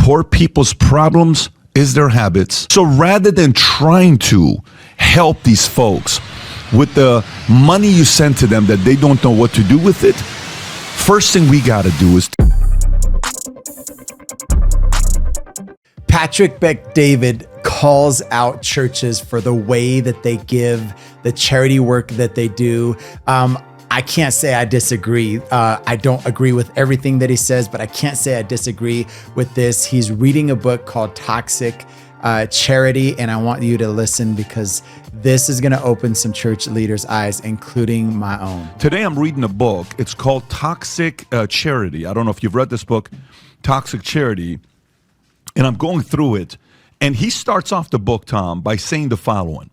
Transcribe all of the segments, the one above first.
poor people's problems is their habits. So rather than trying to help these folks with the money you send to them that they don't know what to do with it, first thing we got to do is... Patrick Bet-David calls out churches for the way that they give, the charity work that they do. I can't say I disagree. I don't agree with everything that he says, but I can't say I disagree with this. He's reading a book called Toxic Charity, and I want you to listen because this is going to open some church leaders' eyes, including my own. Today I'm reading a book. It's called Toxic Charity. I don't know if you've read this book, Toxic Charity, and I'm going through it. And he starts off the book, Tom, by saying the following.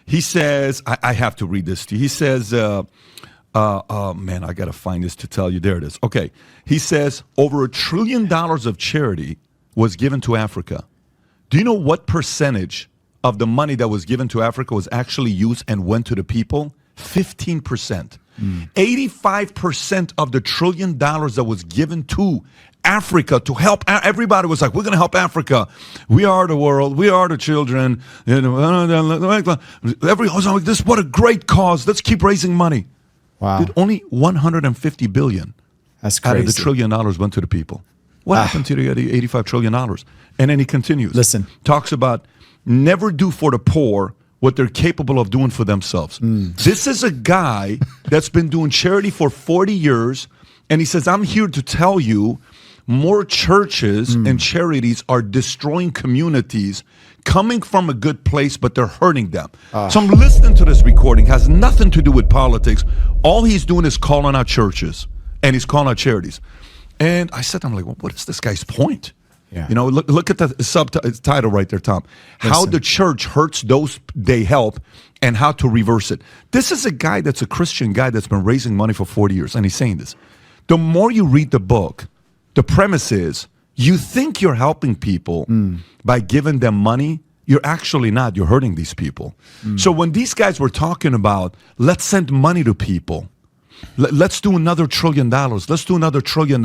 He says, I have to read this to you. He says... man, I got to find this to tell you. There it is. Okay. He says over $1 trillion of charity was given to Africa. Do you know what percentage of the money that was given to Africa was actually used and went to the people? 15%. 85% of the $1 trillion that was given to Africa to help. Everybody was like, we're going to help Africa. We are the world. We are the children. Everyone's like, this, what a great cause. Let's keep raising money. Wow. Dude, only $150 billion That's crazy. out of the $1 trillion went to the people. What happened to the $85 trillion? And then he continues. Listen. Talks about never do for the poor what they're capable of doing for themselves. This is a guy that's been doing charity for 40 years, and he says, I'm here to tell you more churches and charities are destroying communities coming from a good place, but they're hurting them. So I'm listening to this recording. Has nothing to do with politics. All he's doing is calling out churches, and he's calling out charities. And I said, I'm like, well, what is this guy's point? Yeah. You know, look at the subtitle right there, Tom. How the church hurts those they help and how to reverse it. This is a guy that's a Christian guy that's been raising money for 40 years, and he's saying this. The more you read the book, the premise is you think you're helping people by giving them money. You're actually not. You're hurting these people. So when these guys were talking about, let's send money to people. Let's do another $1 trillion. Let's do another $1 trillion.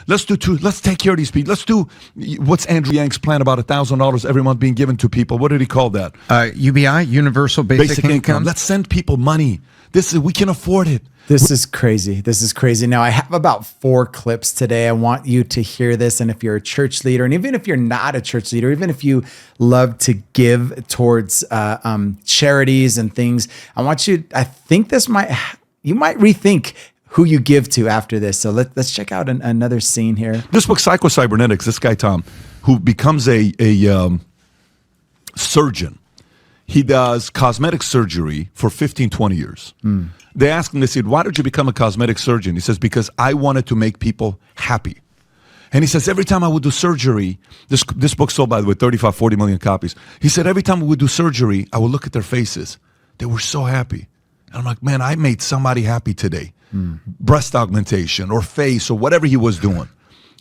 Let's do two. Let's take care of these people. Let's do what's Andrew Yang's plan about $1,000 every month being given to people. What did he call that? UBI, Universal Basic Income. Let's send people money. We can afford it. This is crazy. This is crazy. Now, I have about 4 clips today. I want you to hear this. And if you're a church leader, and even if you're not a church leader, even if you love to give towards charities and things, I want you, I think you might rethink who you give to after this. So let's check out another scene here. This book, Psycho-Cybernetics, this guy, Tom, who becomes a surgeon. He does cosmetic surgery for 15, 20 years. They asked him, they said, why did you become a cosmetic surgeon? He says, because I wanted to make people happy. And he says, every time I would do surgery, this book sold, by the way, 35, 40 million copies. He said, every time we would do surgery, I would look at their faces. They were so happy. And I'm like, man, I made somebody happy today. Breast augmentation or face or whatever he was doing.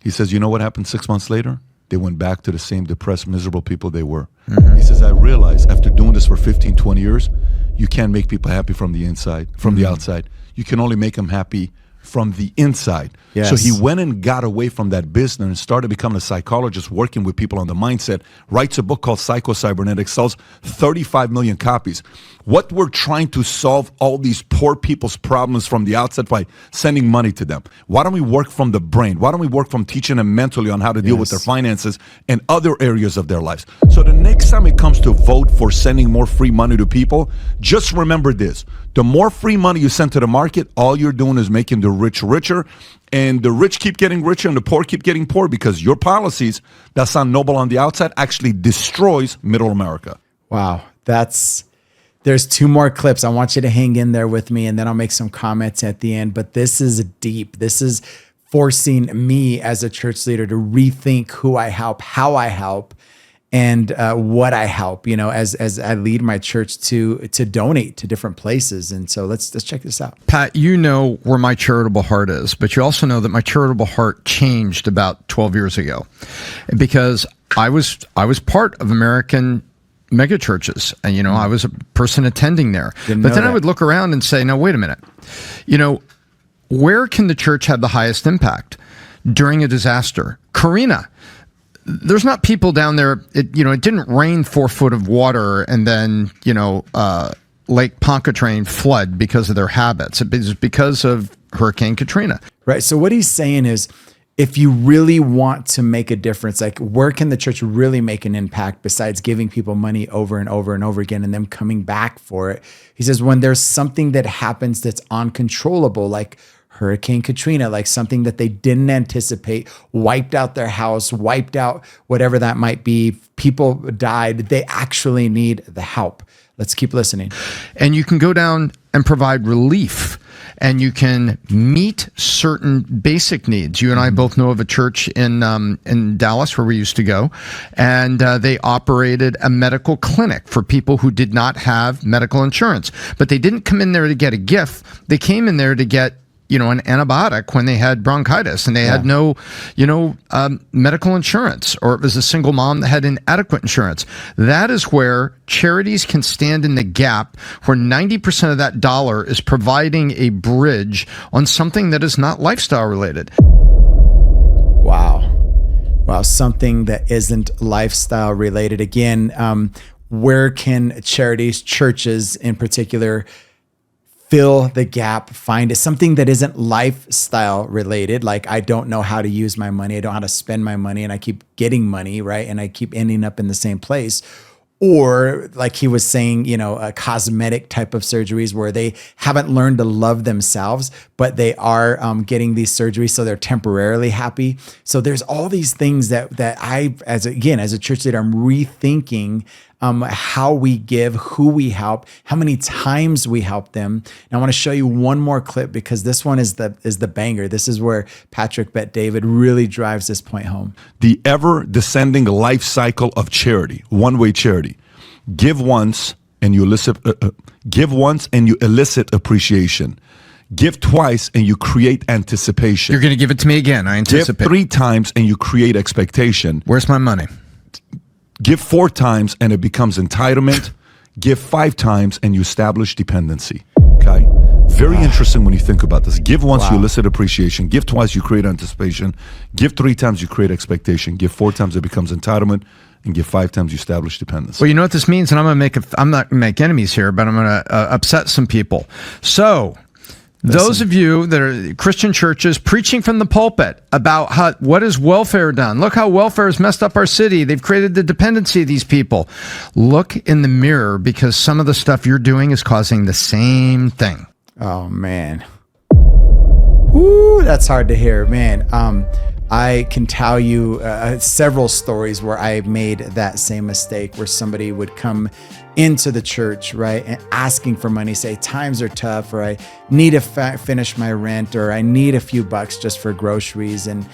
He says, you know what happened 6 months later? They went back to the same depressed, miserable people they were. He says, I realized after doing this for 15, 20 years, you can't make people happy from the inside, from the outside. You can only make them happy from the inside. Yes. So he went and got away from that business and started becoming a psychologist working with people on the mindset, writes a book called Psycho-Cybernetics, sells 35 million copies. What we're trying to solve all these poor people's problems from the outside by sending money to them. Why don't we work from the brain? Why don't we work from teaching them mentally on how to deal with their finances and other areas of their lives? So the next time it comes to vote for sending more free money to people, just remember this. The more free money you send to the market, all you're doing is making the rich richer, and the rich keep getting richer and the poor keep getting poor because your policies that sound noble on the outside actually destroys middle America. Wow. There's 2 more clips. I want you to hang in there with me, and then I'll make some comments at the end. But this is deep. This is forcing me as a church leader to rethink who I help, how I help, and what I help, as I lead my church to donate to different places. And so let's check this out. Pat, you know where my charitable heart is, but you also know that my charitable heart changed about 12 years ago because I was part of American mega churches, and I was a person attending there. But then I would look around and say, no, wait a minute. Where can the church have the highest impact? During a disaster. Karina, there's not people down there. It didn't rain 4 foot of water and then Lake Pontchartrain flood because of their habits. It was because of Hurricane Katrina. Right. So what he's saying is, if you really want to make a difference, like where can the church really make an impact besides giving people money over and over and over again and them coming back for it? He says, when there's something that happens that's uncontrollable, like Hurricane Katrina, like something that they didn't anticipate, wiped out their house, wiped out whatever that might be, people died, they actually need the help. Let's keep listening. And you can go down and provide relief, and you can meet certain basic needs. You and I both know of a church in Dallas where we used to go, and they operated a medical clinic for people who did not have medical insurance. But they didn't come in there to get a gift. They came in there to get an antibiotic when they had bronchitis and they had no, medical insurance, or it was a single mom that had inadequate insurance. That is where charities can stand in the gap, where 90% of that dollar is providing a bridge on something that is not lifestyle related. Wow. Something that isn't lifestyle related. Again, where can charities, churches in particular, fill the gap, find it, something that isn't lifestyle related. Like, I don't know how to use my money. I don't know how to spend my money, and I keep getting money, right? And I keep ending up in the same place. Or like he was saying, cosmetic type of surgeries where they haven't learned to love themselves, but they are getting these surgeries, so they're temporarily happy. So there's all these things that I, as a church leader, I'm rethinking how we give, who we help, how many times we help them. And I want to show you one more clip because this one is the banger. This is where Patrick Bet David really drives this point home. The ever descending life cycle of charity, one-way charity. Give once and you elicit appreciation. Give twice and you create anticipation. You're going to give it to me again. I anticipate. Give 3 times and you create expectation. Where's my money? Give 4 times and it becomes entitlement. Give 5 times and you establish dependency. Okay? Very interesting when you think about this. Give once, you elicit appreciation. Give twice, you create anticipation. Give 3 times, you create expectation. Give 4 times, it becomes entitlement. And give 5 times, you establish dependency. Well, you know what this means? And I'm not going to make enemies here, but I'm going to upset some people. So, those of you that are Christian churches preaching from the pulpit about what has welfare done? Look how welfare has messed up our city. They've created the dependency of these people. Look in the mirror, because some of the stuff you're doing is causing the same thing. Oh, man. Woo, that's hard to hear, man. I can tell you several stories where I made that same mistake, where somebody would come into the church, right, and asking for money, say times are tough, or I need to finish my rent, or I need a few bucks just for groceries, and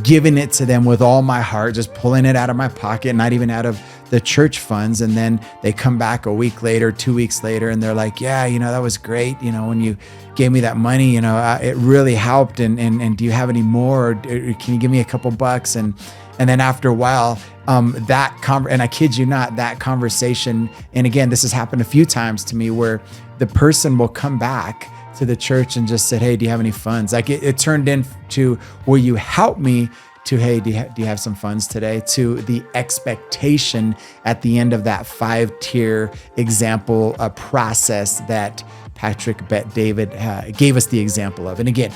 giving it to them with all my heart, just pulling it out of my pocket, not even out of the church funds. And then they come back a week later, 2 weeks later, and they're like, yeah, that was great. When you gave me that money, it really helped. And do you have any more? Or can you give me a couple bucks? And then after a while, and I kid you not, that conversation, and again, this has happened a few times to me, where the person will come back to the church and just said, hey, do you have any funds? Like it turned into, will you help me, to, hey, do you have some funds today? To the expectation at the end of that 5-tier example process that Patrick Bet David gave us the example of. And again,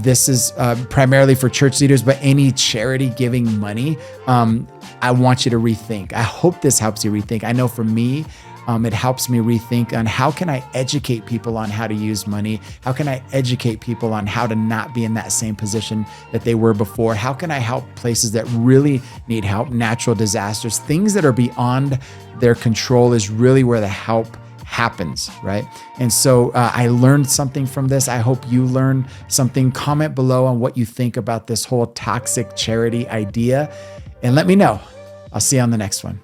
this is primarily for church leaders, but any charity giving money, I want you to rethink. I hope this helps you rethink. I know for me, it helps me rethink on how can I educate people on how to use money? How can I educate people on how to not be in that same position that they were before? How can I help places that really need help? Natural disasters, things that are beyond their control is really where the help happens, right? And so I learned something from this. I hope you learned something. Comment below on what you think about this whole toxic charity idea, and let me know. I'll see you on the next one.